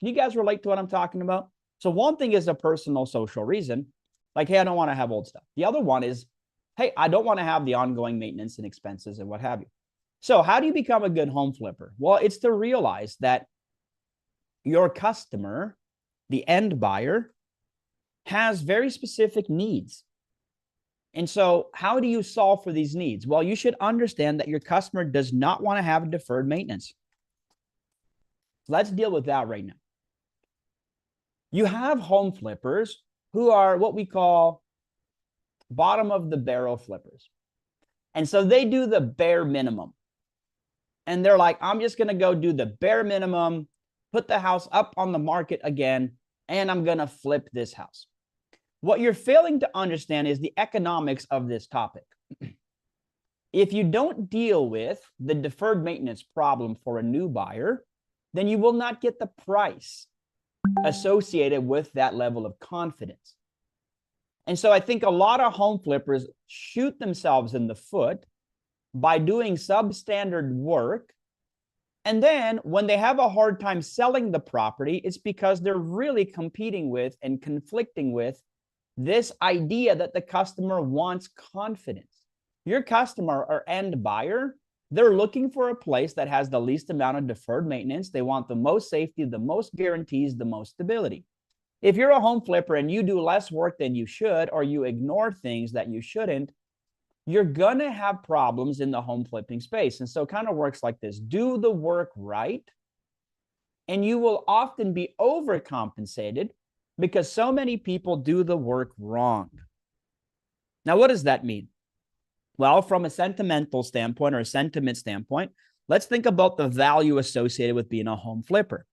Can you guys relate to what I'm talking about? So one thing is a personal social reason, like, hey, I don't want to have old stuff. The other one is, hey, I don't want to have the ongoing maintenance and expenses and what have you. So how do you become a good home flipper? Well, it's to realize that your customer, the end buyer, has very specific needs. And so how do you solve for these needs? Well, you should understand that your customer does not want to have deferred maintenance. Let's deal with that right now. You have home flippers who are what we call bottom of the barrel flippers. And so they do the bare minimum. And they're like, I'm just going to go do the bare minimum, put the house up on the market again, and I'm going to flip this house. What you're failing to understand is the economics of this topic. If you don't deal with the deferred maintenance problem for a new buyer, then you will not get the price associated with that level of confidence. And so I think a lot of home flippers shoot themselves in the foot by doing substandard work. And then when they have a hard time selling the property, it's because they're really competing with and conflicting with this idea that the customer wants confidence. Your customer or end buyer, they're looking for a place that has the least amount of deferred maintenance. They want the most safety, the most guarantees, the most stability. If you're a home flipper and you do less work than you should, or you ignore things that you shouldn't, you're going to have problems in the home flipping space. And so it kind of works like this. Do the work right, and you will often be overcompensated because so many people do the work wrong. Now, what does that mean? Well, from a sentimental standpoint or a sentiment standpoint, let's think about the value associated with being a home flipper.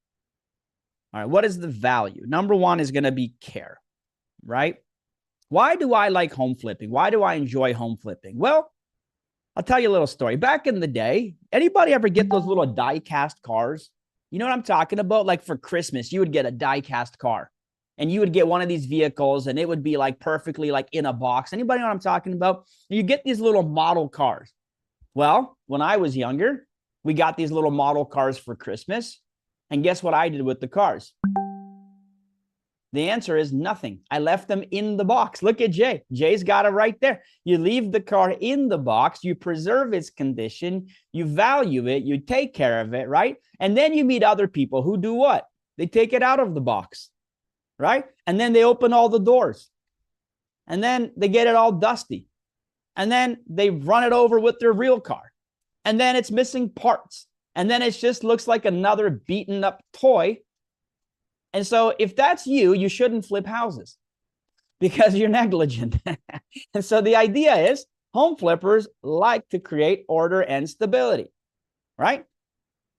All right, what is the value? Number one is going to be care, right? Why do I like home flipping? Why do I enjoy home flipping? Well, I'll tell you a little story. Back in the day, anybody ever get those little die-cast cars? You know what I'm talking about? Like for Christmas, you would get a die-cast car. And you would get one of these vehicles and it would be like perfectly like in a box. Anybody know what I'm talking about? You get these little model cars. Well, when I was younger, we got these little model cars for Christmas. And guess what I did with the cars? The answer is nothing. I left them in the box. Look at Jay. Jay's got it right there. You leave the car in the box. You preserve its condition. You value it. You take care of it, right? And then you meet other people who do what? They take it out of the box. Right? And then they open all the doors. And then they get it all dusty. And then they run it over with their real car. And then it's missing parts. And then it just looks like another beaten up toy. And so if that's you, you shouldn't flip houses because you're negligent. And so the idea is home flippers like to create order and stability, right?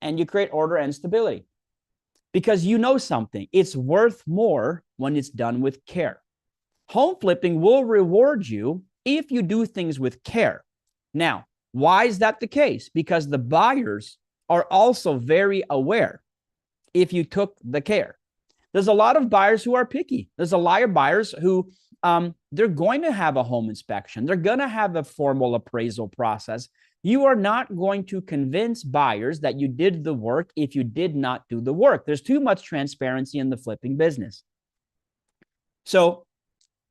And you create order and stability. Because you know something, it's worth more when it's done with care. Home flipping will reward you if you do things with care. Now, why is that the case? Because the buyers are also very aware if you took the care. There's a lot of buyers who are picky. There's a lot of buyers who they're going to have a home inspection. They're going to have a formal appraisal process. You are not going to convince buyers that you did the work if you did not do the work. There's too much transparency in the flipping business. So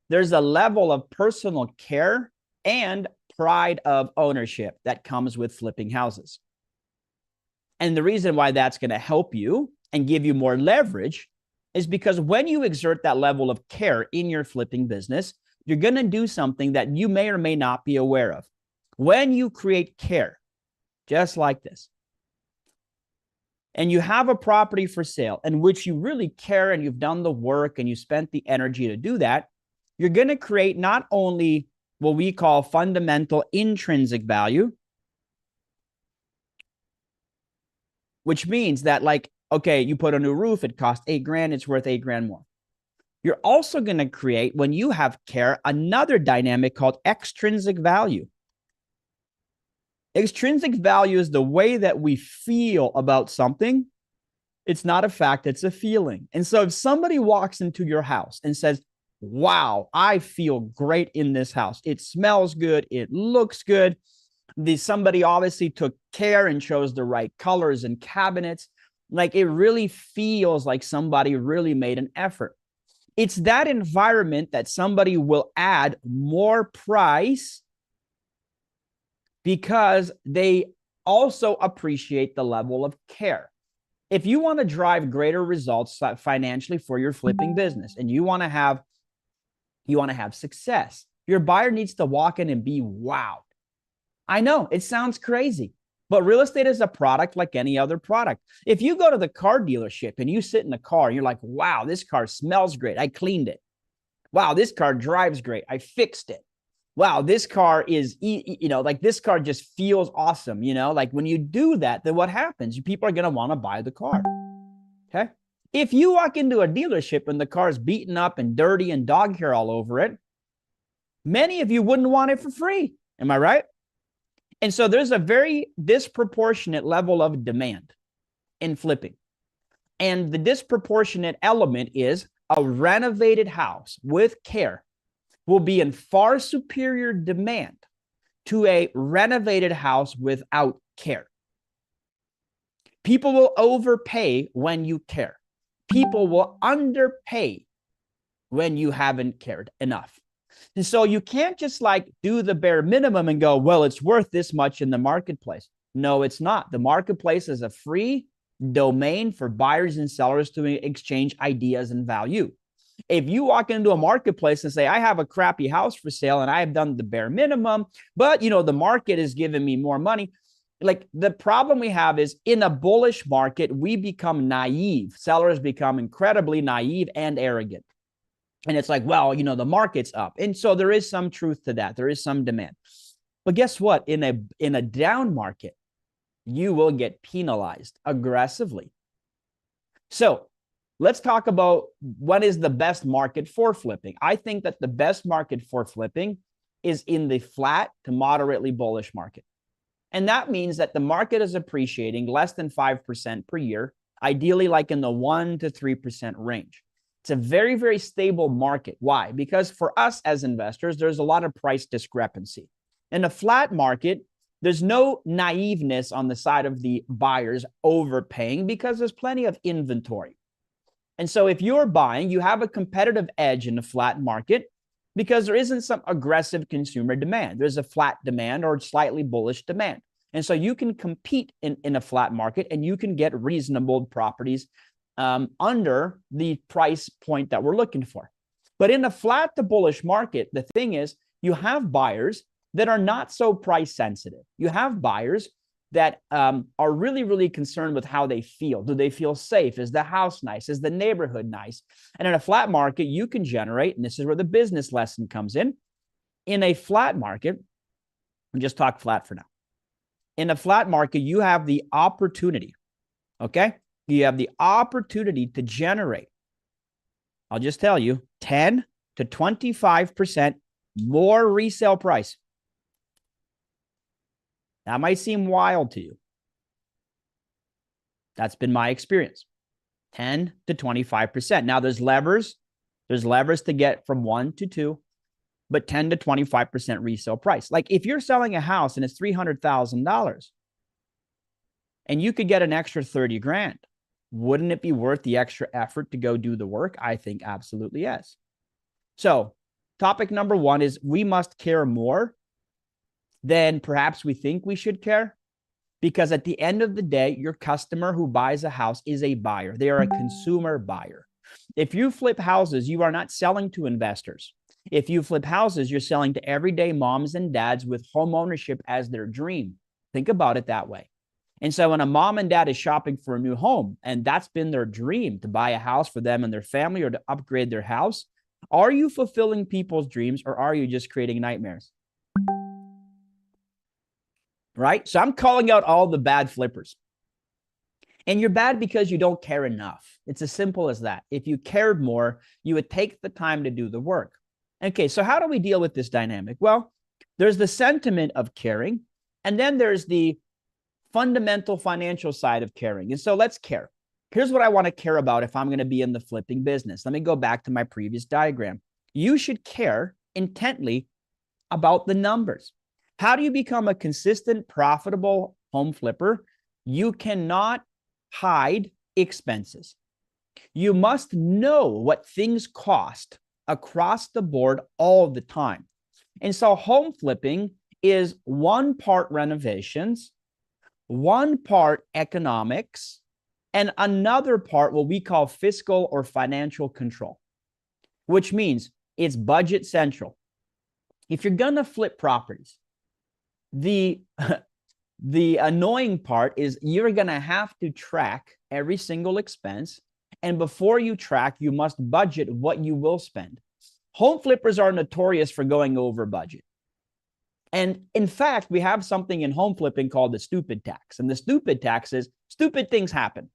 there's a level of personal care and pride of ownership that comes with flipping houses. And the reason why that's going to help you and give you more leverage is because when you exert that level of care in your flipping business, you're going to do something that you may or may not be aware of. When you create care, just like this, and you have a property for sale in which you really care and you've done the work and you spent the energy to do that, you're going to create not only what we call fundamental intrinsic value, which means that like, okay, you put a new roof, it cost $8,000, it's worth $8,000 more. You're also going to create, when you have care, another dynamic called extrinsic value. Extrinsic value is the way that we feel about something. It's not a fact, it's a feeling. And so if somebody walks into your house and says, wow, I feel great in this house. It smells good. It looks good. Somebody obviously took care and chose the right colors and cabinets. Like it really feels like somebody really made an effort. It's that environment that somebody will add more price because they also appreciate the level of care. If you want to drive greater results financially for your flipping business and you want to have success, your buyer needs to walk in and be wowed. I know it sounds crazy, but real estate is a product like any other product. If you go to the car dealership and you sit in the car and you're like, wow, this car smells great, I cleaned it. Wow, this car drives great, I fixed it. Wow, this car is, like this car just feels awesome. Like when you do that, then what happens? People are going to want to buy the car. Okay. If you walk into a dealership and the car is beaten up and dirty and dog hair all over it, many of you wouldn't want it for free. Am I right? And so there's a very disproportionate level of demand in flipping. And the disproportionate element is a renovated house with care will be in far superior demand to a renovated house without care. People will overpay when you care. People will underpay when you haven't cared enough. And so you can't just like do the bare minimum and go, well, it's worth this much in the marketplace. No, it's not. The marketplace is a free domain for buyers and sellers to exchange ideas and value. If you walk into a marketplace and say, I have a crappy house for sale and I have done the bare minimum, but the market is giving me more money. Like the problem we have is in a bullish market, we become naive. Sellers become incredibly naive and arrogant. And it's like, well, the market's up. And so there is some truth to that. There is some demand. But guess what? In a down market, you will get penalized aggressively. So let's talk about what is the best market for flipping. I think that the best market for flipping is in the flat to moderately bullish market. And that means that the market is appreciating less than 5% per year, ideally like in the 1 to 3% range. It's a very, very stable market. Why? Because for us as investors, there's a lot of price discrepancy. In a flat market, there's no naiveness on the side of the buyers overpaying because there's plenty of inventory. And so if you're buying, you have a competitive edge in a flat market because there isn't some aggressive consumer demand. There's a flat demand or slightly bullish demand. And so you can compete in a flat market and you can get reasonable properties under the price point that we're looking for. But in a flat to bullish market, the thing is you have buyers that are not so price sensitive. You have buyers that are really, really concerned with how they feel. Do they feel safe? Is the house nice? Is the neighborhood nice? And in a flat market, you can generate, and this is where the business lesson comes in. In a flat market, we'll just talk flat for now. In a flat market, you have the opportunity, okay? You have the opportunity to generate, I'll just tell you, 10 to 25% more resale price. That might seem wild to you. That's been my experience. 10 to 25%. Now there's levers. There's levers to get from 1 to 2, but 10 to 25% resale price. Like if you're selling a house and it's $300,000 and you could get an extra 30 grand, wouldn't it be worth the extra effort to go do the work? I think absolutely yes. So topic number 1 is we must care more than perhaps we think we should care, because at the end of the day, your customer who buys a house is a buyer. They are a consumer buyer. If you flip houses, you are not selling to investors. If you flip houses, you're selling to everyday moms and dads with home ownership as their dream. Think about it that way. And so when a mom and dad is shopping for a new home, and that's been their dream to buy a house for them and their family or to upgrade their house, are you fulfilling people's dreams or are you just creating nightmares? Right? So I'm calling out all the bad flippers. And you're bad because you don't care enough. It's as simple as that. If you cared more, you would take the time to do the work. Okay, so how do we deal with this dynamic? Well, there's the sentiment of caring, and then there's the fundamental financial side of caring. And so let's care. Here's what I want to care about if I'm going to be in the flipping business. Let me go back to my previous diagram. You should care intently about the numbers. How do you become a consistent, profitable home flipper? You cannot hide expenses. You must know what things cost across the board all the time. And so home flipping is one part renovations, one part economics, and another part what we call fiscal or financial control, which means it's budget central. If you're going to flip properties, the annoying part is you're going to have to track every single expense. And before you track, you must budget what you will spend. Home flippers are notorious for going over budget. And in fact, we have something in home flipping called the stupid tax. And the stupid tax is stupid things happen.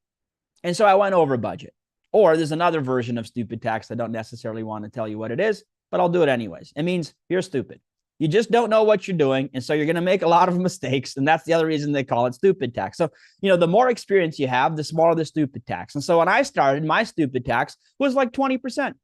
And so I went over budget. Or there's another version of stupid tax. I don't necessarily want to tell you what it is, but I'll do it anyways. It means you're stupid. You just don't know what you're doing. And so you're going to make a lot of mistakes. And that's the other reason they call it stupid tax. So, the more experience you have, the smaller the stupid tax. And so when I started, my stupid tax was like 20%.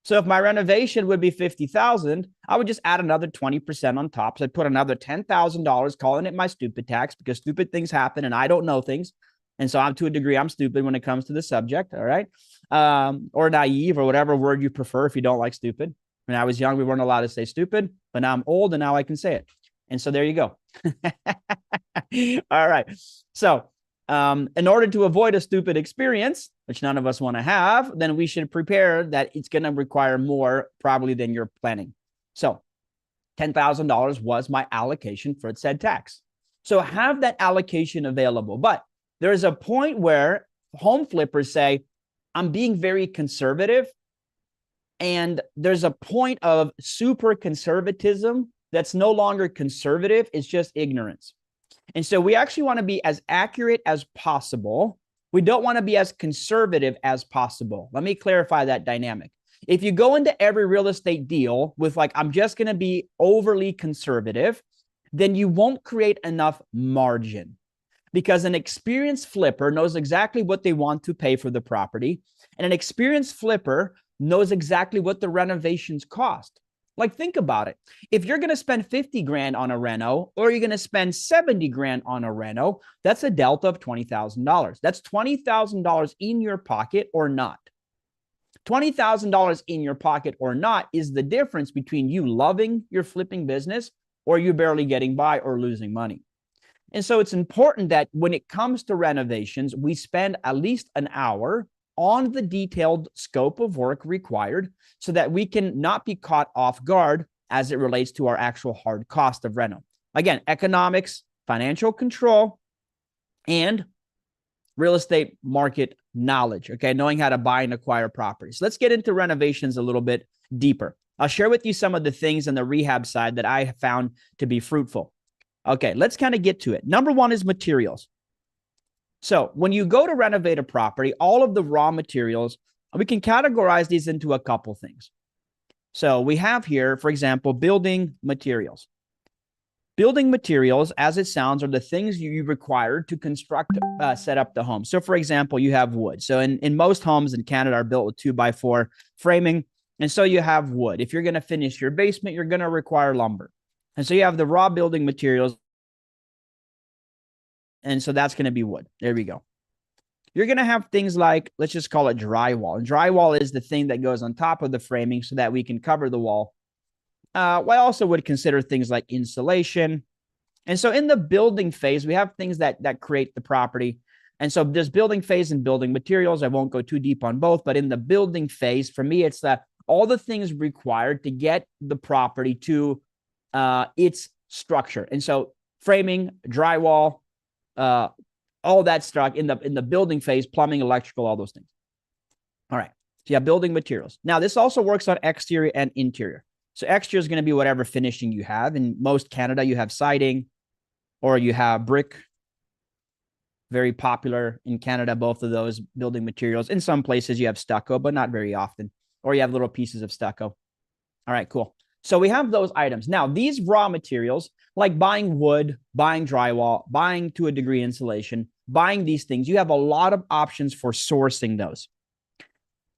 So if my renovation would be $50,000, I would just add another 20% on top. So I'd put another $10,000, calling it my stupid tax, because stupid things happen and I don't know things. And so to a degree, I'm stupid when it comes to the subject. All right. Or naive, or whatever word you prefer if you don't like stupid. When I was young, we weren't allowed to say stupid, but now I'm old and now I can say it. And so there you go. All right. So in order to avoid a stupid experience, which none of us want to have, then we should prepare that it's going to require more probably than you're planning. So $10,000 was my allocation for said tax. So have that allocation available. But there's a point where home flippers say, I'm being very conservative. And there's a point of super conservatism that's no longer conservative. It's just ignorance. And so we actually want to be as accurate as possible. We don't want to be as conservative as possible. Let me clarify that dynamic. If you go into every real estate deal with like, I'm just going to be overly conservative, then you won't create enough margin, because an experienced flipper knows exactly what they want to pay for the property. And an experienced flipper knows exactly what the renovations cost. Like, think about it. If you're going to spend 50 grand on a reno, or you're going to spend 70 grand on a reno, that's a delta of $20,000. That's $20,000 in your pocket or not. $20,000 in your pocket or not is the difference between you loving your flipping business or you barely getting by or losing money. And so it's important that when it comes to renovations, we spend at least an hour on the detailed scope of work required so that we can not be caught off guard as it relates to our actual hard cost of reno. Again, economics, financial control, and real estate market knowledge, okay? Knowing how to buy and acquire properties. Let's get into renovations a little bit deeper. I'll share with you some of the things on the rehab side that I have found to be fruitful. Okay, let's kind of get to it. Number one is materials. So when you go to renovate a property, all of the raw materials, we can categorize these into a couple things. So we have here, for example, building materials. Building materials, as it sounds, are the things you require to construct, set up the home. So for example, you have wood. So in most homes in Canada are built with 2x4 framing. And so you have wood. If you're going to finish your basement, you're going to require lumber. And so you have the raw building materials. And so that's going to be wood. There we go. You're going to have things like, let's just call it drywall. And drywall is the thing that goes on top of the framing so that we can cover the wall. I also would consider things like insulation. And so in the building phase, we have things that create the property. And so there's building phase and building materials. I won't go too deep on both, but in the building phase, for me, it's all the things required to get the property to its structure. And so framing, drywall, all that stuff in the building phase, plumbing, electrical, all those things. All right. So you have building materials. Now, this also works on exterior and interior. So exterior is going to be whatever finishing you have. In most Canada, you have siding or you have brick. Very popular in Canada, both of those building materials. In some places, you have stucco, but not very often. Or you have little pieces of stucco. All right, cool. So we have those items. Now, these raw materials, like buying wood, buying drywall, buying to a degree insulation, buying these things, you have a lot of options for sourcing those.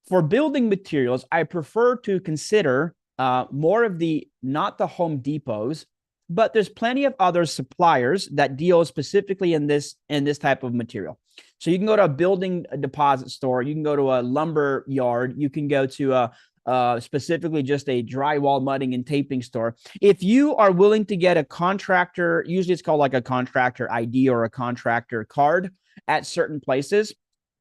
For building materials, I prefer to consider more of not the Home Depots, but there's plenty of other suppliers that deal specifically in this type of material. So you can go to a building deposit store. You can go to a lumber yard. You can go to specifically just a drywall, mudding, and taping store. If you are willing to get a contractor, usually it's called like a contractor ID or a contractor card at certain places,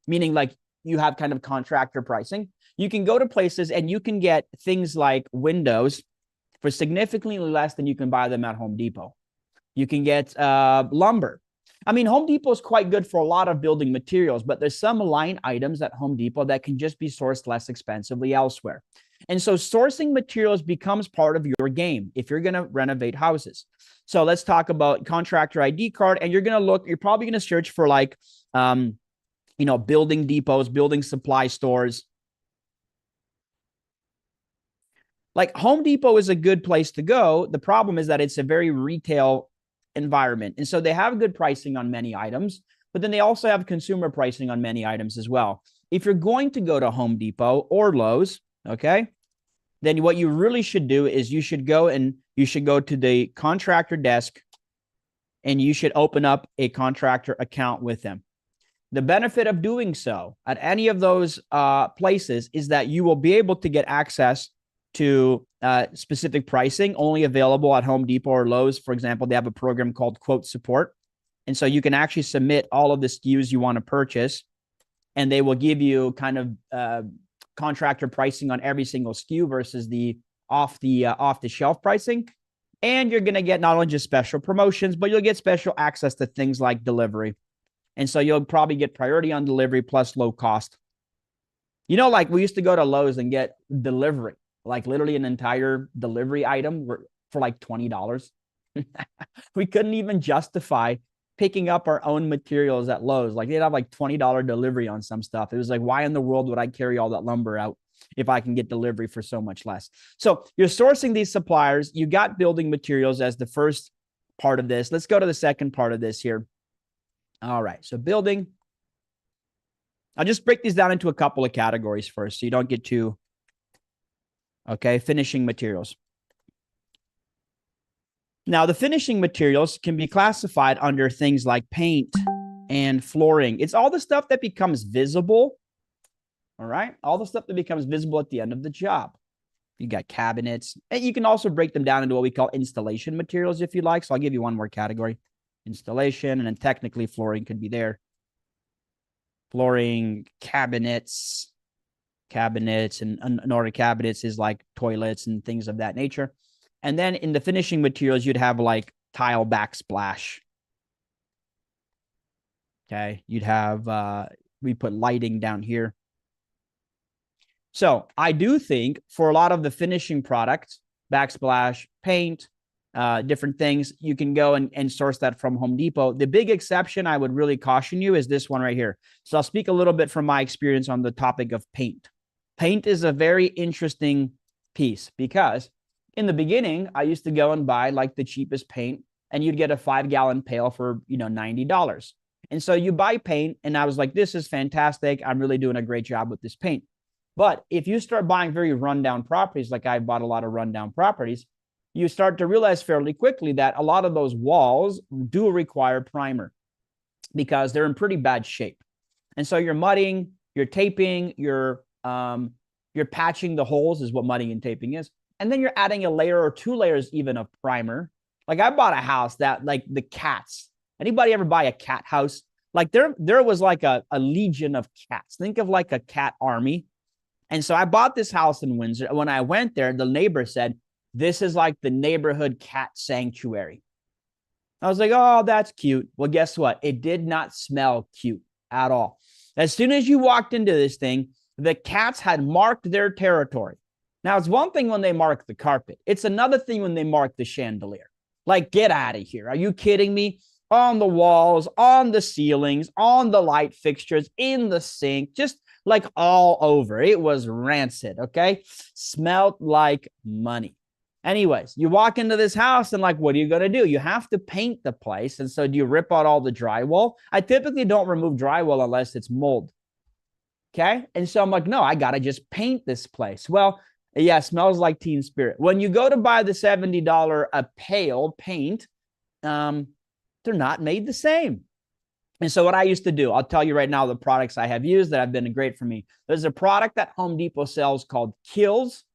meaning like you have kind of contractor pricing. You can go to places and you can get things like windows for significantly less than you can buy them at Home Depot. You can get lumber. I mean, Home Depot is quite good for a lot of building materials, but there's some line items at Home Depot that can just be sourced less expensively elsewhere. And so sourcing materials becomes part of your game if you're going to renovate houses. So let's talk about contractor ID card. And you're going to look, you're probably going to search for like, building depots, building supply stores. Like Home Depot is a good place to go. The problem is that it's a very retail environment. And so they have good pricing on many items, but then they also have consumer pricing on many items as well. If you're going to go to Home Depot or Lowe's, okay, then what you really should do is you should go to the contractor desk and you should open up a contractor account with them. The benefit of doing so at any of those places is that you will be able to get access to specific pricing only available at Home Depot or Lowe's. For example, they have a program called Quote Support. And so you can actually submit all of the SKUs you want to purchase, and they will give you kind of contractor pricing on every single SKU versus the off the shelf pricing. And you're going to get not only just special promotions, but you'll get special access to things like delivery. And so you'll probably get priority on delivery plus low cost. You know, like we used to go to Lowe's and get delivery, like literally an entire delivery item for like $20. We couldn't even justify picking up our own materials at Lowe's. Like they'd have like $20 delivery on some stuff. It was like, why in the world would I carry all that lumber out if I can get delivery for so much less? So you're sourcing these suppliers. You got building materials as the first part of this. Let's go to the second part of this here. All right. So building. I'll just break these down into a couple of categories first so you don't get too, okay, finishing materials. Now, the finishing materials can be classified under things like paint and flooring. It's all the stuff that becomes visible, all right? All the stuff that becomes visible at the end of the job. You got cabinets. And you can also break them down into what we call installation materials if you like. So I'll give you one more category. Installation, and then technically flooring could be there. Flooring, cabinets, and an order cabinets is like toilets and things of that nature. And then in the finishing materials, you'd have like tile backsplash. Okay. You'd have, we put lighting down here. So I do think for a lot of the finishing products, backsplash, paint, different things, you can go and source that from Home Depot. The big exception I would really caution you is this one right here. So I'll speak a little bit from my experience on the topic of paint. Paint is a very interesting piece because in the beginning, I used to go and buy like the cheapest paint, and you'd get a 5-gallon pail for, $90. And so you buy paint, and I was like, this is fantastic. I'm really doing a great job with this paint. But if you start buying very rundown properties, like I bought a lot of rundown properties, you start to realize fairly quickly that a lot of those walls do require primer because they're in pretty bad shape. And so you're mudding, you're taping, you're patching the holes is what mudding and taping is. And then you're adding a layer or 2 layers even of primer. Like I bought a house that like the cats. Anybody ever buy a cat house? Like there was like a legion of cats. Think of like a cat army. And so I bought this house in Windsor. When I went there, the neighbor said, this is like the neighborhood cat sanctuary. I was like, oh, that's cute. Well, guess what? It did not smell cute at all. As soon as you walked into this thing, the cats had marked their territory. Now, it's one thing when they mark the carpet. It's another thing when they mark the chandelier. Like, get out of here. Are you kidding me? On the walls, on the ceilings, on the light fixtures, in the sink, just like all over. It was rancid, okay? Smelled like money. Anyways, you walk into this house and like, what are you going to do? You have to paint the place. And so do you rip out all the drywall? I typically don't remove drywall unless it's mold. Okay? And so I'm like, no, I got to just paint this place. Well, yeah, smells like Teen Spirit. When you go to buy the $70 a pail paint, they're not made the same. And so what I used to do, I'll tell you right now, the products I have used that have been great for me. There's a product that Home Depot sells called Kills,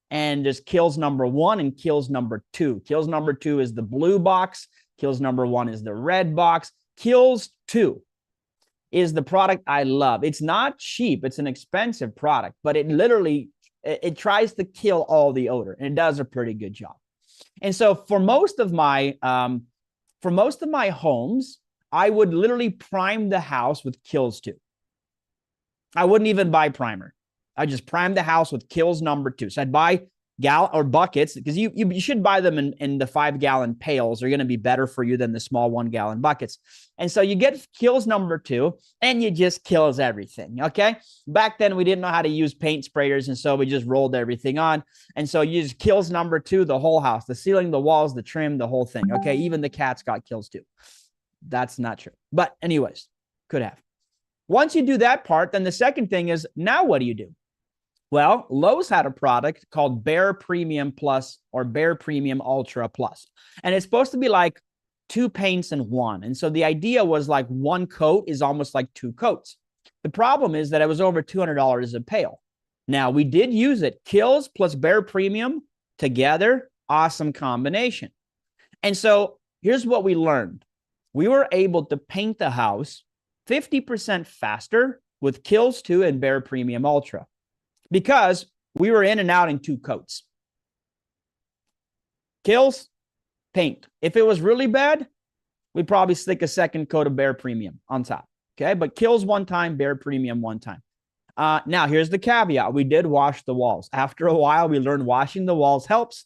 and there's Kills number 1 and Kills number 2. Kills number 2 is the blue box. Kills number 1 is the red box. Kills 2 is the product I love. It's not cheap. It's an expensive product, but it literally, it tries to kill all the odor, and it does a pretty good job. And so for most of my homes, I would literally prime the house with Kills 2. I wouldn't even buy primer. I just prime the house with Kills number 2. So I'd buy buckets, because you should buy them in the 5-gallon pails. They're going to be better for you than the small 1-gallon buckets. And so you get Kills number 2, and you just kills everything. Okay. Back then we didn't know how to use paint sprayers, and so we just rolled everything on. And so you just Kills number 2, the whole house, the ceiling, the walls, the trim, the whole thing. Okay. Even the cats got Kills 2. That's not true. But anyways, could have. Once you do that part, then the second thing is, now what do you do? Well, Lowe's had a product called Bare Premium Plus or Bare Premium Ultra Plus. And it's supposed to be like 2 paints in 1. And so the idea was like 1 coat is almost like 2 coats. The problem is that it was over $200 a pail. Now, we did use it. Kills plus Bare Premium together, awesome combination. And so here's what we learned. We were able to paint the house 50% faster with Kills 2 and Bare Premium Ultra, because we were in and out in 2 coats. Kills, paint. If it was really bad, we'd probably stick a second coat of Bare Premium on top. Okay, but Kills 1 time, Bare Premium 1 time. Now, here's the caveat. We did wash the walls. After a while, we learned washing the walls helps.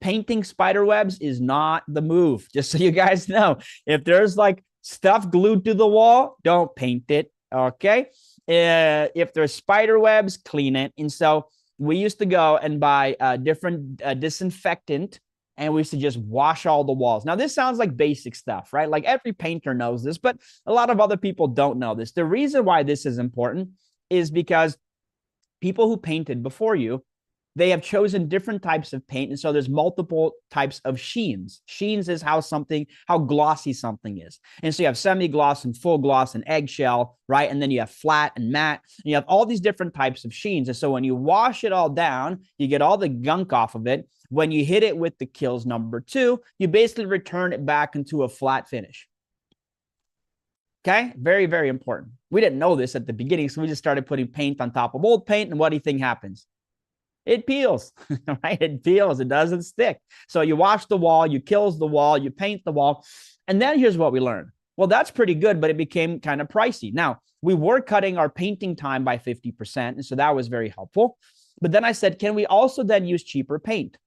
Painting spider webs is not the move, just so you guys know. If there's like stuff glued to the wall, don't paint it, okay? If there's spider webs, clean it. And so we used to go and buy different disinfectant, and we used to just wash all the walls. Now, this sounds like basic stuff, right? Like every painter knows this, but a lot of other people don't know this. The reason why this is important is because people who painted before you, they have chosen different types of paint. And so there's multiple types of sheens. Sheens is how glossy something is. And so you have semi-gloss and full gloss and eggshell, right? And then you have flat and matte. And you have all these different types of sheens. And so when you wash it all down, you get all the gunk off of it. When you hit it with the Kills number 2, you basically return it back into a flat finish. Okay? Very, very important. We didn't know this at the beginning, so we just started putting paint on top of old paint, and what do you think happens? It peels, right? It peels. It doesn't stick. So you wash the wall, you Kills the wall, you paint the wall. And then here's what we learned. Well, that's pretty good, but it became kind of pricey. Now, we were cutting our painting time by 50%, and so that was very helpful. But then I said, can we also then use cheaper paint?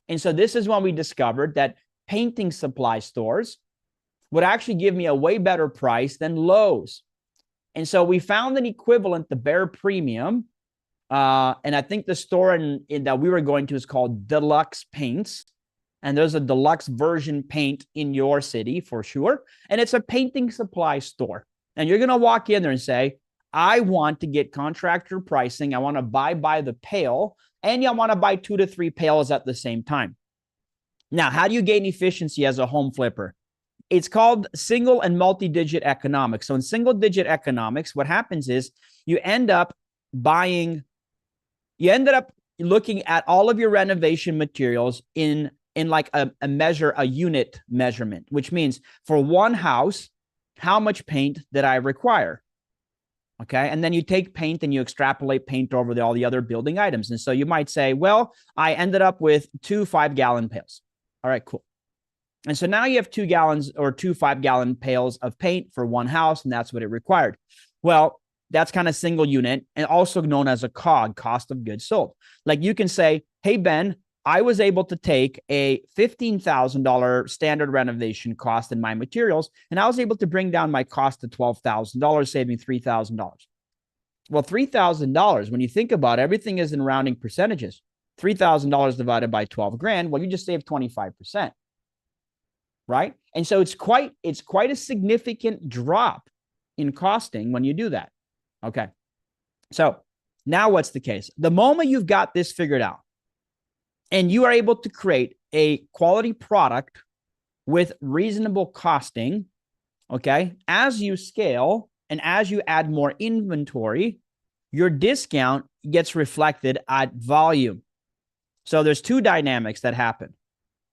And so this is when we discovered that painting supply stores would actually give me a way better price than Lowe's. And so we found an equivalent to Bare Premium. And I think the store that we were going to is called Deluxe Paints. And there's a deluxe version paint in your city for sure. And it's a painting supply store. And you're going to walk in there and say, I want to get contractor pricing. I want to buy by the pail. And I want to buy 2 to 3 pails at the same time. Now, how do you gain efficiency as a home flipper? It's called single and multi-digit economics. So in single-digit economics, what happens is you end up looking at all of your renovation materials in like a unit measurement, which means for one house, how much paint did I require? Okay. And then you take paint and you extrapolate paint over all the other building items. And so you might say, well, I ended up with 2 5-gallon pails. All right, cool. And so now you have 2 gallons or 2 5-gallon pails of paint for one house, and that's what it required. Well, that's kind of single unit, and also known as a COG, cost of goods sold. Like you can say, hey, Ben, I was able to take a $15,000 standard renovation cost in my materials, and I was able to bring down my cost to $12,000, saving $3,000. Well, $3,000, when you think about it, everything is in rounding percentages. $3,000 divided by 12 grand, well, you just saved 25%. Right? And so it's quite a significant drop in costing when you do that. Okay. So now what's the case? The moment you've got this figured out and you are able to create a quality product with reasonable costing, Okay. As you scale and as you add more inventory, your discount gets reflected at volume. So there's two dynamics that happen.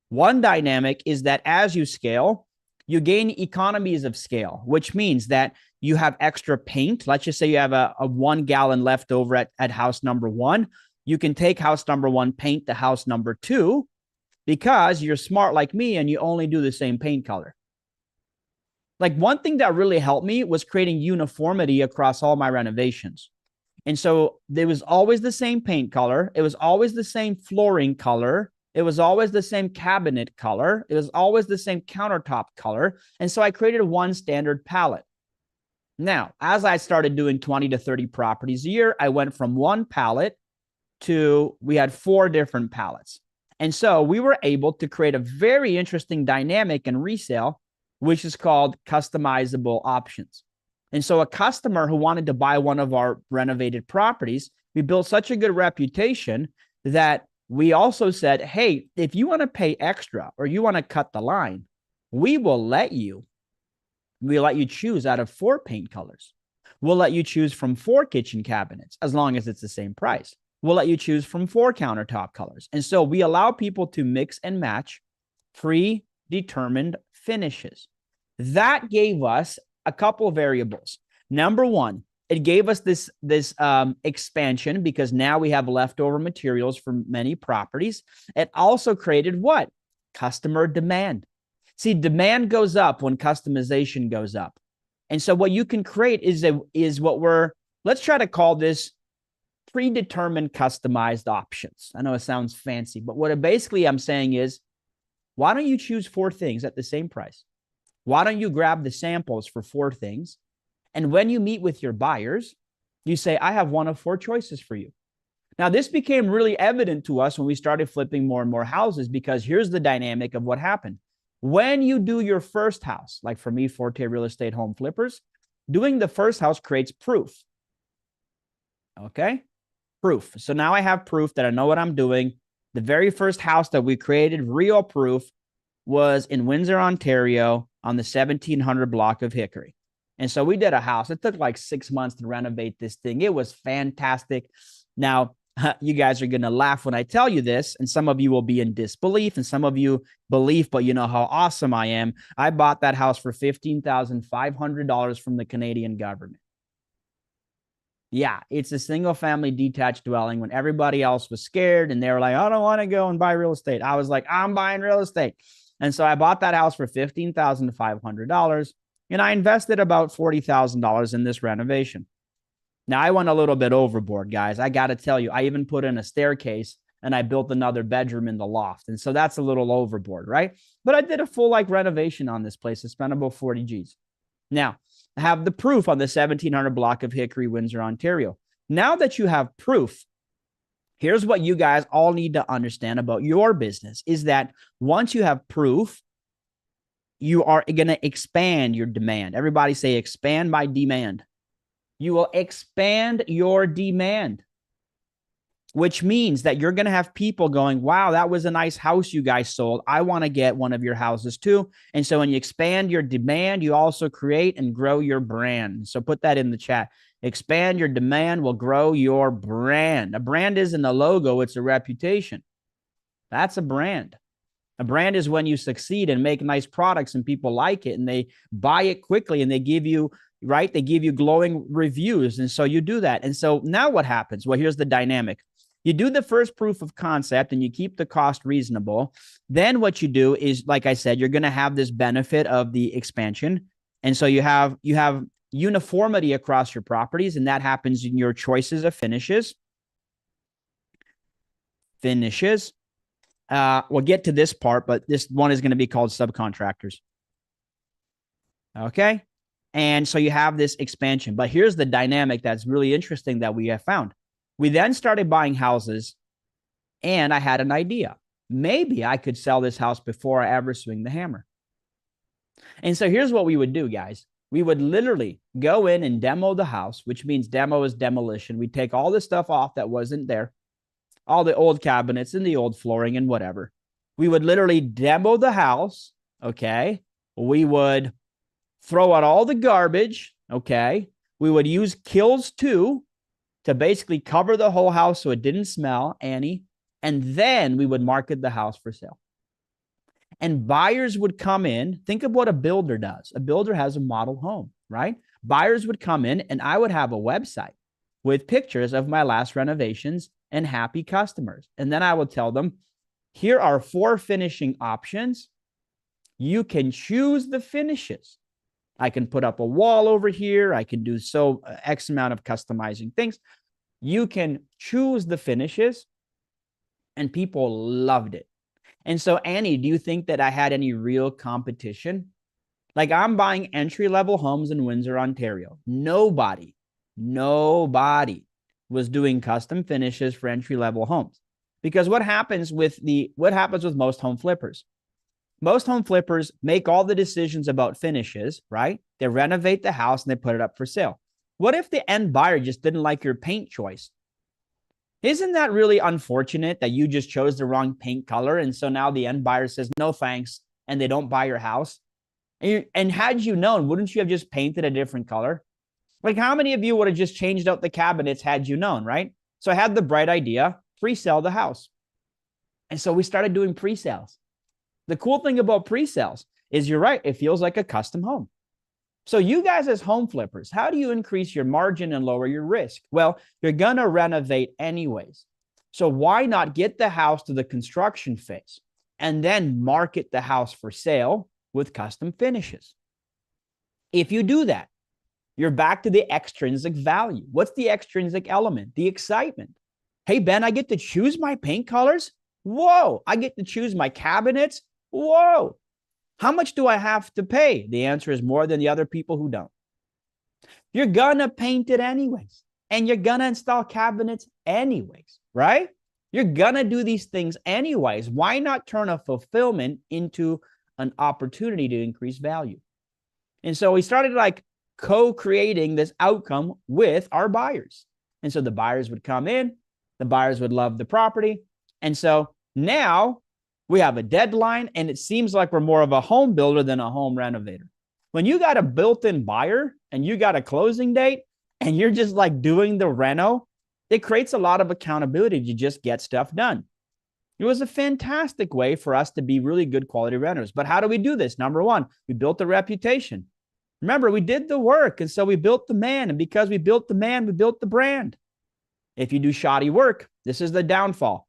One dynamic is that as you scale, you gain economies of scale, which means that you have extra paint. Let's just say you have a 1 gallon left over at house number one. You can take house number one, paint the house number two, because you're smart like me and you only do the same paint color. Like, one thing that really helped me was creating uniformity across all my renovations. And so there was always the same paint color. It was always the same flooring color. It was always the same cabinet color. It was always the same countertop color. And so I created one standard palette. Now, as I started doing 20 to 30 properties a year, I went from one palette to, we had 4 different palettes. And so we were able to create a very interesting dynamic in resale, which is called customizable options. And so a customer who wanted to buy one of our renovated properties, we built such a good reputation that we also said, hey, if you want to pay extra or you want to cut the line, we will let you. We'll let you choose out of 4 paint colors. We'll let you choose from 4 kitchen cabinets, as long as it's the same price. We'll let you choose from 4 countertop colors. And so we allow people to mix and match predetermined finishes. That gave us a couple of variables. Number one, it gave us this expansion because now we have leftover materials from many properties. It also created what? Customer demand. See, demand goes up when customization goes up. And so what you can create is what let's try to call this predetermined customized options. I know it sounds fancy, but what basically I'm saying is, why don't you choose 4 things at the same price? Why don't you grab the samples for 4 things? And when you meet with your buyers, you say, I have one of 4 choices for you. Now, this became really evident to us when we started flipping more and more houses, because here's the dynamic of what happened. When you do your first house, like for me, Forte Real Estate Home Flippers, doing the first house creates proof. Okay? Proof. So now I have proof that I know what I'm doing. The very first house that we created, real proof, was in Windsor, Ontario, on the 1700 block of Hickory. And so we did a house. It took like 6 months to renovate this thing. It was fantastic. Now, you guys are going to laugh when I tell you this, and some of you will be in disbelief, and some of you believe, but you know how awesome I am. I bought that house for $15,500 from the Canadian government. Yeah, it's a single family detached dwelling when everybody else was scared and they were like, I don't want to go and buy real estate. I was like, I'm buying real estate. And so I bought that house for $15,500 and I invested about $40,000 in this renovation. Now, I went a little bit overboard, guys. I got to tell you, I even put in a staircase and I built another bedroom in the loft. And so that's a little overboard, right? But I did a full renovation on this place. I spent about 40 G's. Now, I have the proof on the 1700 block of Hickory, Windsor, Ontario. Now that you have proof, here's what you guys all need to understand about your business is that once you have proof, you are going to expand your demand. Everybody say expand my demand. You will expand your demand, which means that you're going to have people going, wow, that was a nice house you guys sold. I want to get one of your houses too. And so when you expand your demand, you also create and grow your brand. So put that in the chat. Expand your demand will grow your brand. A brand isn't a logo, it's a reputation. That's a brand. A brand is when you succeed and make nice products and people like it and they buy it quickly and they give you, right? They give you glowing reviews. And so you do that. And so now what happens? Well, here's the dynamic. You do the first proof of concept and you keep the cost reasonable. Then what you do is, like I said, you're going to have this benefit of the expansion. And so you have uniformity across your properties, and that happens in your choices of finishes. We'll get to this part, but this one is going to be called subcontractors. Okay. And so you have this expansion, but here's the dynamic that's really interesting that we have found. We then started buying houses, and I had an idea. Maybe I could sell this house before I ever swing the hammer. And so here's what we would do, guys. We would literally go in and demo the house, which means demo is demolition. We take all the stuff off that wasn't there, all the old cabinets and the old flooring and whatever. We would literally demo the house, okay? We would throw out all the garbage, okay? We would use Kills 2 to basically cover the whole house so it didn't smell, Annie, and then we would market the house for sale. And buyers would come in. Think of what a builder does. A builder has a model home, right? Buyers would come in and I would have a website with pictures of my last renovations and happy customers. And then I would tell them, here are 4 finishing options. You can choose the finishes. I can put up a wall over here. I can do X amount of customizing things. You can choose the finishes, and people loved it. And so, Annie, do you think that I had any real competition? Like, I'm buying entry-level homes in Windsor, Ontario. Nobody was doing custom finishes for entry-level homes. Because what happens with most home flippers? Most home flippers make all the decisions about finishes, right? They renovate the house and they put it up for sale. What if the end buyer just didn't like your paint choice? Isn't that really unfortunate that you just chose the wrong paint color? And so now the end buyer says, no, thanks. And they don't buy your house. And had you known, wouldn't you have just painted a different color? Like, how many of you would have just changed out the cabinets had you known, right? So I had the bright idea, pre-sell the house. And so we started doing pre-sales. The cool thing about pre-sales is, you're right, it feels like a custom home. So you guys as home flippers, how do you increase your margin and lower your risk? Well, you're going to renovate anyways. So why not get the house to the construction phase and then market the house for sale with custom finishes? If you do that, you're back to the extrinsic value. What's the extrinsic element? The excitement. Hey, Ben, I get to choose my paint colors? Whoa, I get to choose my cabinets? Whoa. How much do I have to pay? The answer is more than the other people who don't. You're going to paint it anyways. And you're going to install cabinets anyways, right? You're going to do these things anyways. Why not turn a fulfillment into an opportunity to increase value? And so we started like co-creating this outcome with our buyers. And so the buyers would come in, the buyers would love the property. And so now we have a deadline, and it seems like we're more of a home builder than a home renovator. When you got a built-in buyer and you got a closing date and you're just like doing the reno, it creates a lot of accountability to just get stuff done. It was a fantastic way for us to be really good quality renters. But how do we do this? Number one, we built a reputation. Remember, we did the work, and so we built the man. And because we built the man, we built the brand. If you do shoddy work, this is the downfall.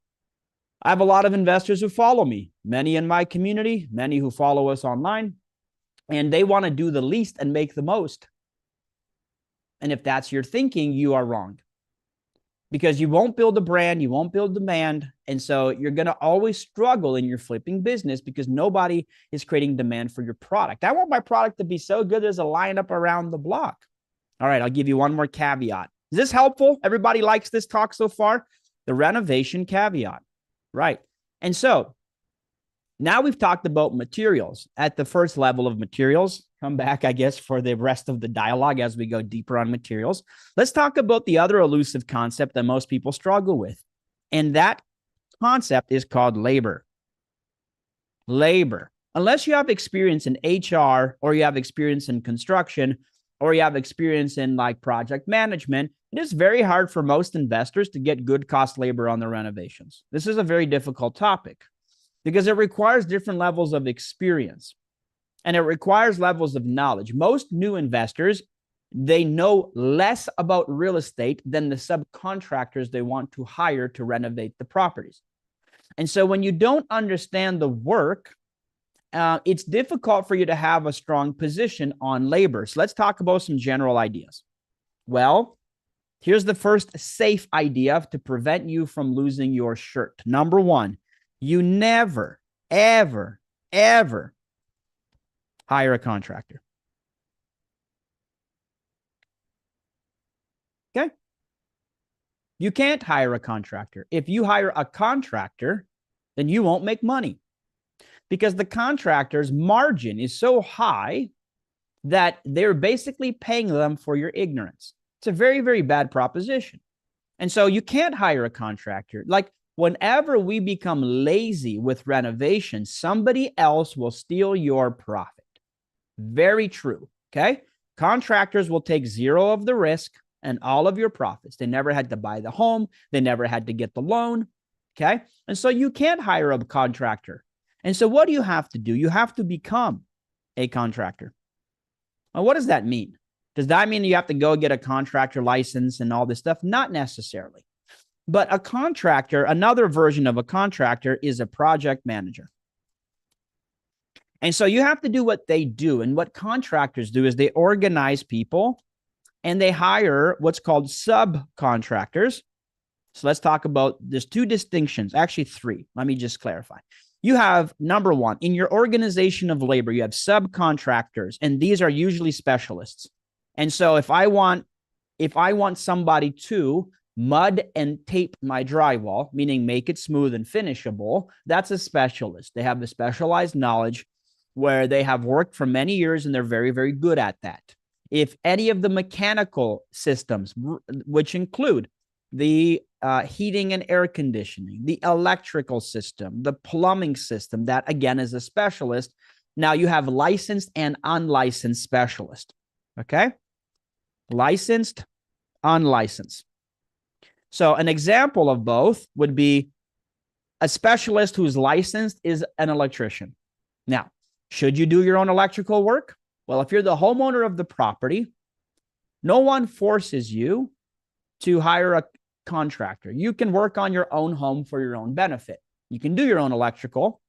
I have a lot of investors who follow me, many in my community, many who follow us online, and they want to do the least and make the most. And if that's your thinking, you are wrong. Because you won't build a brand, you won't build demand, and so you're going to always struggle in your flipping business because nobody is creating demand for your product. I want my product to be so good there's a lineup around the block. All right, I'll give you one more caveat. Is this helpful? Everybody likes this talk so far? The renovation caveat. Right. And so now we've talked about materials at the first level of materials. Come back, I guess, for the rest of the dialogue as we go deeper on materials. Let's talk about the other elusive concept that most people struggle with. And that concept is called labor. Labor. Unless you have experience in HR, or you have experience in construction, or you have experience in like project management, it is very hard for most investors to get good cost labor on their renovations. This is a very difficult topic because it requires different levels of experience and it requires levels of knowledge. Most new investors, they know less about real estate than the subcontractors they want to hire to renovate the properties. And so when you don't understand the work, it's difficult for you to have a strong position on labor. So let's talk about some general ideas. Well, here's the first safe idea to prevent you from losing your shirt. Number one, you never, ever, ever hire a contractor. Okay? You can't hire a contractor. If you hire a contractor, then you won't make money because the contractor's margin is so high that they're basically paying them for your ignorance. It's a very, very bad proposition. And so you can't hire a contractor. Like whenever we become lazy with renovation, somebody else will steal your profit. Very true. Okay. Contractors will take zero of the risk and all of your profits. They never had to buy the home. They never had to get the loan. Okay. And so you can't hire a contractor. And so what do you have to do? You have to become a contractor. Well, what does that mean? Does that mean you have to go get a contractor license and all this stuff? Not necessarily. But a contractor, another version of a contractor, is a project manager. And so you have to do what they do. And what contractors do is they organize people and they hire what's called subcontractors. So let's talk about, there's two distinctions, actually three. Let me just clarify. You have, number one, in your organization of labor, you have subcontractors, and these are usually specialists. And so if I want somebody to mud and tape my drywall, meaning make it smooth and finishable, that's a specialist. They have the specialized knowledge where they have worked for many years and they're very, very good at that. If any of the mechanical systems, which include the heating and air conditioning, the electrical system, the plumbing system, that again is a specialist. Now you have licensed and unlicensed specialists. Okay. Licensed, unlicensed. So an example of both would be a specialist who's licensed is an electrician. Now, should you do your own electrical work? Well, if you're the homeowner of the property, no one forces you to hire a contractor. You can work on your own home for your own benefit. You can do your own electrical.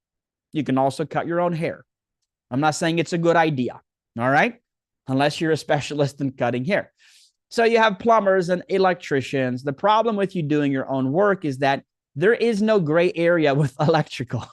You can also cut your own hair. I'm not saying it's a good idea, all right? Unless you're a specialist in cutting hair. So you have plumbers and electricians. The problem with you doing your own work is that there is no gray area with electrical.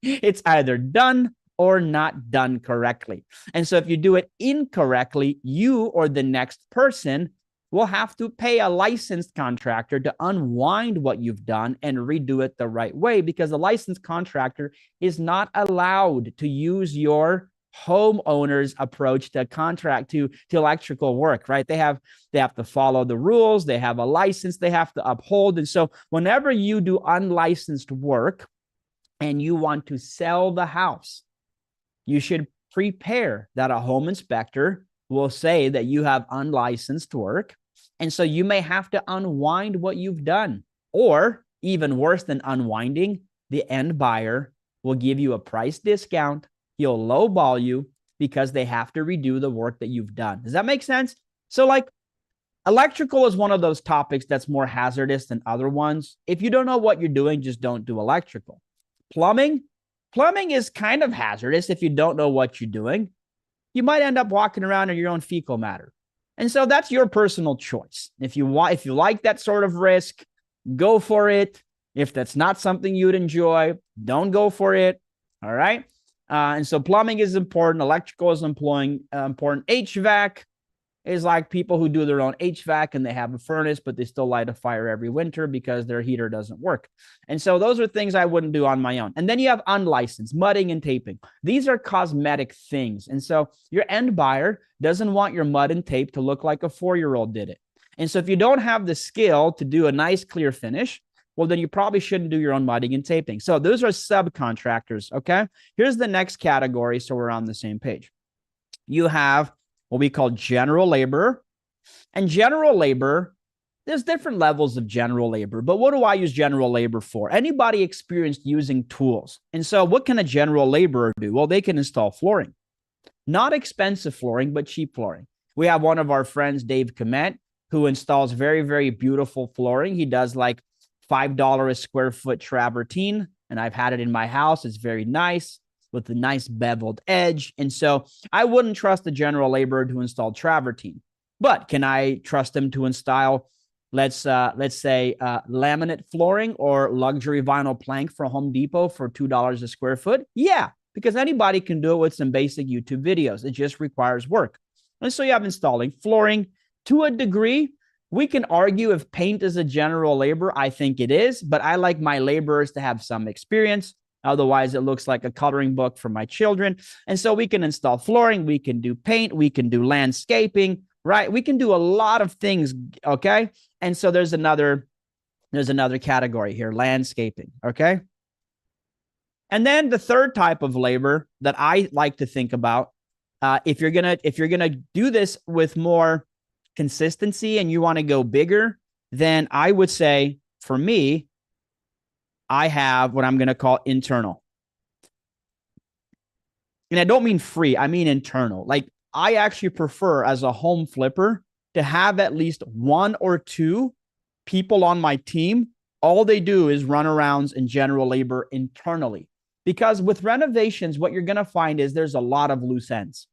It's either done or not done correctly. And so if you do it incorrectly, you or the next person will have to pay a licensed contractor to unwind what you've done and redo it the right way, because the licensed contractor is not allowed to use your homeowner's approach to electrical work, right? They have to follow the rules. They have a license they have to uphold. And so whenever you do unlicensed work and you want to sell the house, you should prepare that a home inspector will say that you have unlicensed work. And so you may have to unwind what you've done, or even worse than unwinding, the end buyer will give you a price discount. He'll lowball you because they have to redo the work that you've done. Does that make sense? So like electrical is one of those topics that's more hazardous than other ones. If you don't know what you're doing, just don't do electrical. Plumbing is kind of hazardous if you don't know what you're doing. You might end up walking around in your own fecal matter. And so that's your personal choice. If you like that sort of risk, go for it. If that's not something you'd enjoy, don't go for it. All right. And so plumbing is important. Electrical is important. HVAC is like people who do their own HVAC and they have a furnace, but they still light a fire every winter because their heater doesn't work. And so those are things I wouldn't do on my own. And then you have unlicensed, mudding and taping. These are cosmetic things. And so your end buyer doesn't want your mud and tape to look like a 4-year-old did it. And so if you don't have the skill to do a nice clear finish, well, then you probably shouldn't do your own mudding and taping. So those are subcontractors, okay? Here's the next category, so we're on the same page. You have what we call general labor. And general labor, there's different levels of general labor, but what do I use general labor for? Anybody experienced using tools. And so what can a general laborer do? Well, they can install flooring. Not expensive flooring, but cheap flooring. We have one of our friends, Dave Komet, who installs very, very beautiful flooring. He does like $5 a square foot travertine, and I've had it in my house. It's very nice with a nice beveled edge. And so I wouldn't trust a general laborer to install travertine, but can I trust them to install, let's say laminate flooring or luxury vinyl plank for Home Depot for $2 a square foot? Yeah, because anybody can do it with some basic YouTube videos. It just requires work. And so you have installing flooring to a degree. We can argue if paint is a general labor. I think it is, but I like my laborers to have some experience. Otherwise, it looks like a coloring book for my children. And so we can install flooring, we can do paint, we can do landscaping, right? We can do a lot of things, okay? And so there's another category here, landscaping, okay? And then the third type of labor that I like to think about If you're gonna do this with more consistency and you want to go bigger, then I would say for me, I have what I'm going to call internal. And I don't mean free, I mean internal. Like I actually prefer as a home flipper to have at least one or two people on my team. All they do is run arounds and general labor internally. Because with renovations, what you're going to find is there's a lot of loose ends.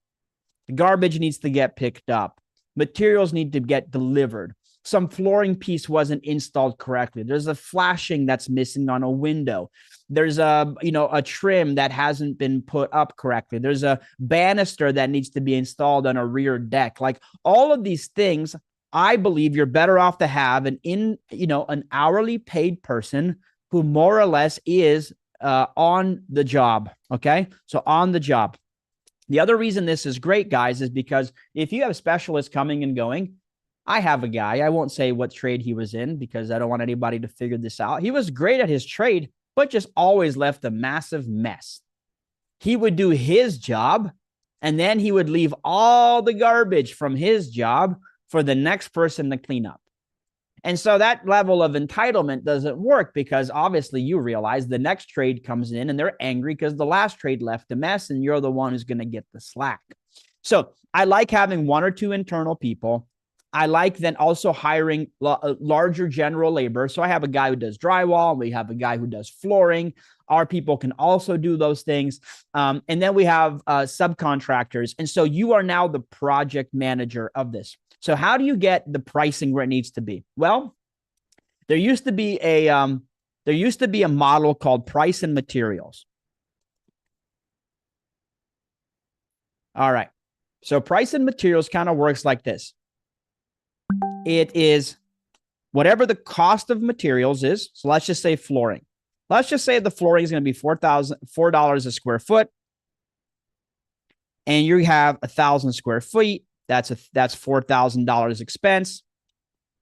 The garbage needs to get picked up. Materials need to get delivered. Some flooring piece wasn't installed correctly. There's a flashing that's missing on a window. There's a trim that hasn't been put up correctly. There's a banister that needs to be installed on a rear deck. Like all of these things, I believe you're better off to have an hourly paid person who more or less is on the job. Okay. So on the job. The other reason this is great, guys, is because if you have specialists coming and going, I have a guy, I won't say what trade he was in because I don't want anybody to figure this out. He was great at his trade, but just always left a massive mess. He would do his job, and then he would leave all the garbage from his job for the next person to clean up. And so that level of entitlement doesn't work because obviously you realize the next trade comes in and they're angry because the last trade left a mess and you're the one who's going to get the slack. So I like having one or two internal people. I like then also hiring larger general labor. So I have a guy who does drywall. We have a guy who does flooring. Our people can also do those things. And then we have subcontractors. And so you are now the project manager of this. So how do you get the pricing where it needs to be? Well, there used to be a model called price and materials. All right. So price and materials kind of works like this. It is whatever the cost of materials is. So let's just say flooring. Let's just say the flooring is going to be $4 a square foot. And you have 1,000 square feet. That's $4,000 expense.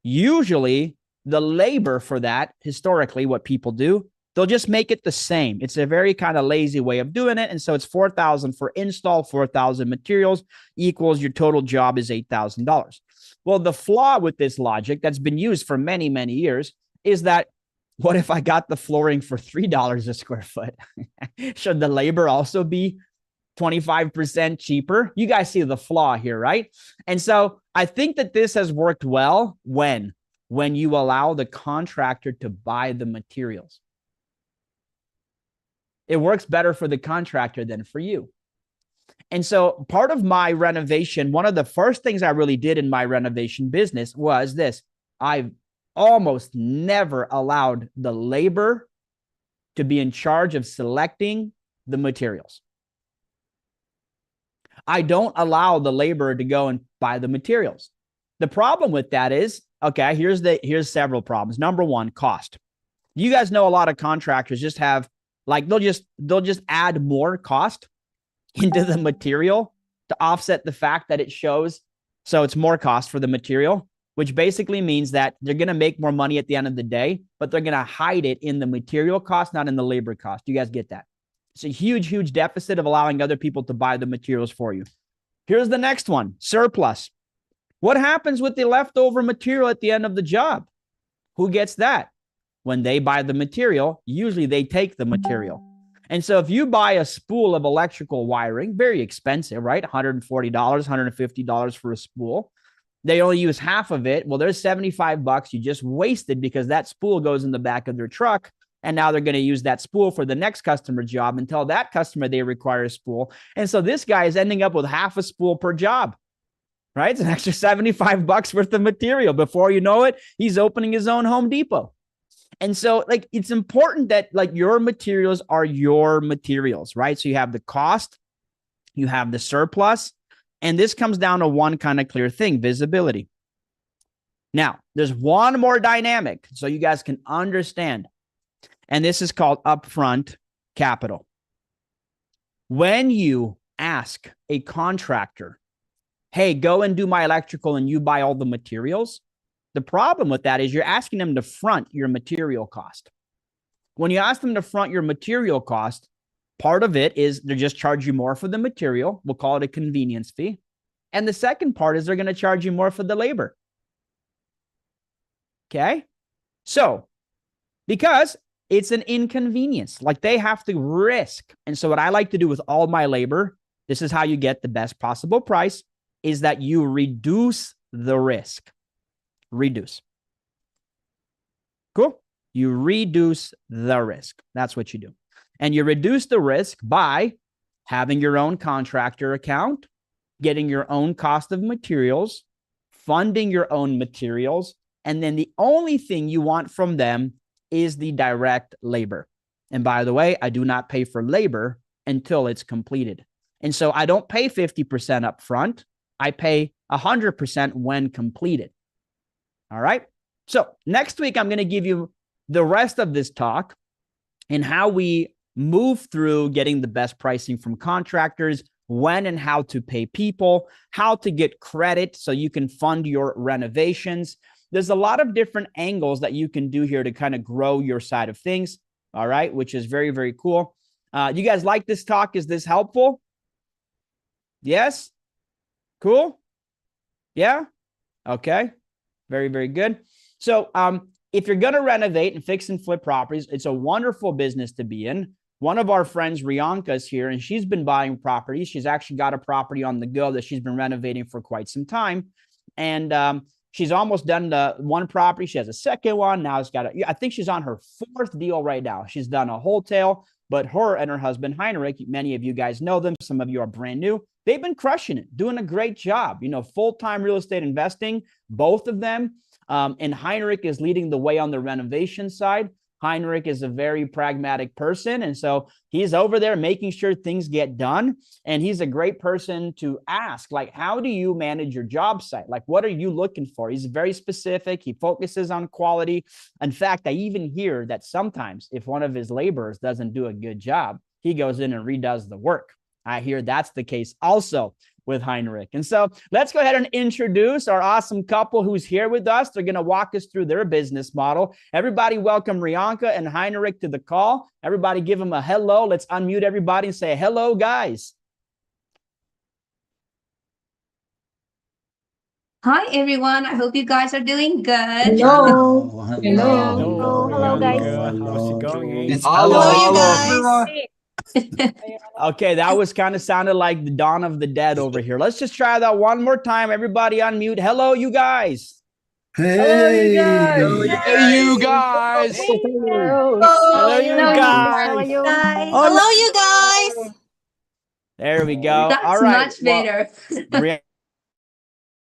Usually the labor for that, historically, what people do, they'll just make it the same. It's a very kind of lazy way of doing it. And so it's $4,000 for install, $4,000 materials equals your total job is $8,000. Well, the flaw with this logic that's been used for many, many years is that what if I got the flooring for $3 a square foot? Should the labor also be 25% cheaper? You guys see the flaw here, right? And so I think that this has worked well when you allow the contractor to buy the materials. It works better for the contractor than for you. And so part of my renovation, one of the first things I really did in my renovation business was this. I've almost never allowed the labor to be in charge of selecting the materials. I don't allow the laborer to go and buy the materials. The problem with that is, okay, here's several problems. Number one, cost. You guys know a lot of contractors just have they'll just add more cost into the material to offset the fact that it shows. So it's more cost for the material, which basically means that they're going to make more money at the end of the day, but they're going to hide it in the material cost, not in the labor cost. You guys get that? It's a huge, huge deficit of allowing other people to buy the materials for you. Here's the next one, surplus. What happens with the leftover material at the end of the job? Who gets that? When they buy the material, usually they take the material. And so if you buy a spool of electrical wiring, very expensive, right? $140, $150 for a spool. They only use half of it. Well, there's $75 you just wasted because that spool goes in the back of their truck. And now they're going to use that spool for the next customer job and tell that customer they require a spool. And so this guy is ending up with half a spool per job, right? It's an extra $75 worth of material. Before you know it, he's opening his own Home Depot. And so it's important that your materials are your materials, right? So you have the cost, you have the surplus, and this comes down to one kind of clear thing, visibility. Now, there's one more dynamic so you guys can understand. And this is called upfront capital. When you ask a contractor, hey, go and do my electrical and you buy all the materials, the problem with that is you're asking them to front your material cost. When you ask them to front your material cost, Part of it is they just charge you more for the material. We'll call it a convenience fee. And the second part is they're going to charge you more for the labor. Okay. So, because it's an inconvenience, like they have to risk. And so what I like to do with all my labor, this is how you get the best possible price, is that you reduce the risk. Reduce. Cool. You reduce the risk. That's what you do. And you reduce the risk by having your own contractor account, getting your own cost of materials, funding your own materials, and then the only thing you want from them is the direct labor. And by the way, I do not pay for labor until it's completed. And so I don't pay 50% up front. I pay 100% when completed. All right. So next week, I'm going to give you the rest of this talk and how we move through getting the best pricing from contractors, when and how to pay people, how to get credit so you can fund your renovations. There's a lot of different angles that you can do here to kind of grow your side of things. All right. Which is very, very cool. You guys like this talk? Is this helpful? Yes. Cool. Yeah. Okay. Very, very good. So, if you're going to renovate and fix and flip properties, it's a wonderful business to be in. One of our friends, Rianka, is here, and she's been buying properties. She's actually got a property on the go that she's been renovating for quite some time. And she's almost done the one property. She has a second one. Now it's got I think she's on her fourth deal right now. She's done a wholesale, but her and her husband, Heinrich, many of you guys know them. Some of you are brand new. They've been crushing it, doing a great job, full-time real estate investing, both of them. And Heinrich is leading the way on the renovation side. Heinrich is a very pragmatic person. And so he's over there making sure things get done. And he's a great person to ask, like, how do you manage your job site? Like, what are you looking for? He's very specific. He focuses on quality. In fact, I even hear that sometimes if one of his laborers doesn't do a good job, he goes in and redoes the work. I hear that's the case also with Heinrich. And so let's go ahead and introduce our awesome couple who's here with us. They're going to walk us through their business model. Everybody welcome Rianka and Heinrich to the call. Everybody give them a hello. Let's unmute everybody and say hello, guys. Hi, everyone. I hope you guys are doing good. Hello. Hello. Hello. Hello, guys. How's it going? Hello, you guys. Okay, that was kind of sounded like the dawn of the dead over here. Let's just try that one more time. Everybody unmute. Hello, you guys. Hey. Hey, you guys. Hello, you guys. How are you? Hello, you guys. There we go. That's All right. much better.